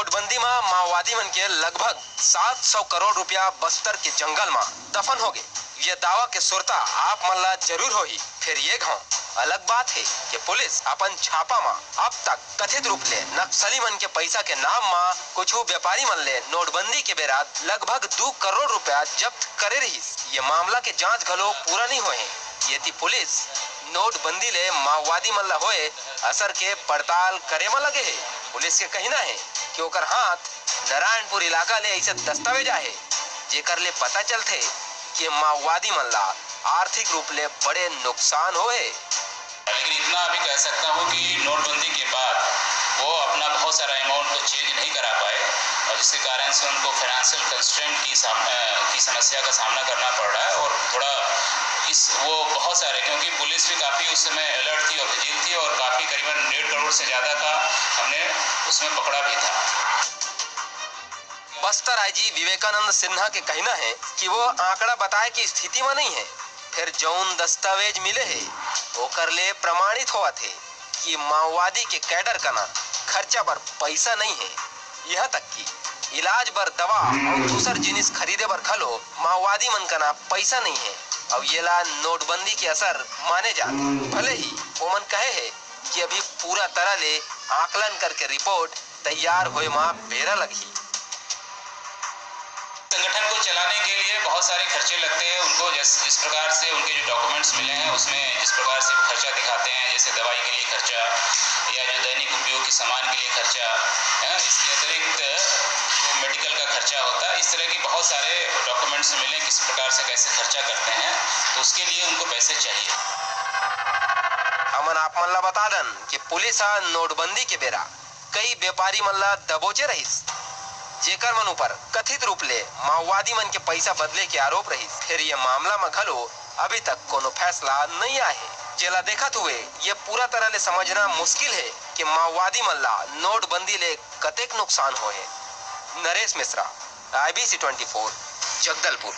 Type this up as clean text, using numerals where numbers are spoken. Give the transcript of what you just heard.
नोटबंदी में माओवादी मन के लगभग 700 करोड़ रुपया बस्तर के जंगल में दफन हो गए। ये दावा के सुरता आप मन ला जरूर होही। फिर ये गाँव अलग बात है कि पुलिस अपन छापा में अब तक कथित रूप ले नक्सली मन के पैसा के नाम में कुछ व्यापारी मन ले नोटबंदी के बेरा लगभग 2 करोड़ रुपया जब्त करे रही। ये मामला के जांच घलो पूरा नहीं हुए। यदि पुलिस नोटबंदी ले माओवादी मन ला होए असर के पड़ताल करे में लगे है। पुलिस के कहना है कि ओकर हाथ नारायणपुर इलाका ले ऐसे दस्तावेज आहे जेकर ले पता चलते कि माओवादी मन ला आर्थिक रूप ले बड़े नुकसान होए। लेकिन इतना अभी कह सकता हूँ कि नोटबंदी के बाद वो अपना बहुत सारा अमाउंट को चेंज नहीं करा पाए और जिसके कारण से उनको फाइनेंशियल कंस्ट्रेंट की समस्या का सामना करना पड़ रहा है। और थोड़ा वो बहुत सारे, क्योंकि पुलिस भी काफ़ी उस समय अलर्ट थी और विजिल थी और काफ़ी करीबन 1.5 करोड़ से ज़्यादा का हमने उसमें पकड़ा भी था। बस्तर आईजी विवेकानंद सिन्हा के कहना है कि वो आंकड़ा बताए की स्थिति में नहीं है। फिर जौन दस्तावेज मिले है ओकर ले प्रमाणित हुआ थे कि माओवादी के कैडर का ना खर्चा पर पैसा नहीं है। यह तक कि इलाज बर दवा और दूसर जिनिस खरीदे बर खलो माओवादी मन का ना पैसा नहीं है। अब ये ला नोटबंदी के असर माने जा, भले ही ओमन कहे है कि अभी पूरा तरह ले आकलन करके रिपोर्ट तैयार होए मां बेरा लगी। संगठन को चलाने के लिए बहुत सारे खर्चे लगते हैं उनको, जिस प्रकार से उनके जो डॉक्यूमेंट्स मिले हैं उसमें जिस प्रकार से वो खर्चा दिखाते हैं, जैसे दवाई के लिए खर्चा या जो दैनिक उपयोग के सामान के लिए खर्चा, इसके अतिरिक्त जो मेडिकल का खर्चा होता है, इस तरह की बहुत सारे डॉक्यूमेंट्स मिले किस प्रकार से कैसे खर्चा करते हैं, तो उसके लिए उनको पैसे चाहिए। हमन आप मन ला बता दन कि पुलिस नोटबंदी के बेरा कई व्यापारी मन ला दबोचे रहीस जेकर मन ऊपर कथित रूप ले माओवादी मन के पैसा बदले के आरोप रही। फिर ये मामला में घलो अभी तक कोनो फैसला नहीं आए है। जेला देखत हुए ये पूरा तरह ले समझना मुश्किल है कि माओवादी मन ला नोटबंदी ले कतेक नुकसान होए। नरेश मिश्रा, IBC 24, जगदलपुर।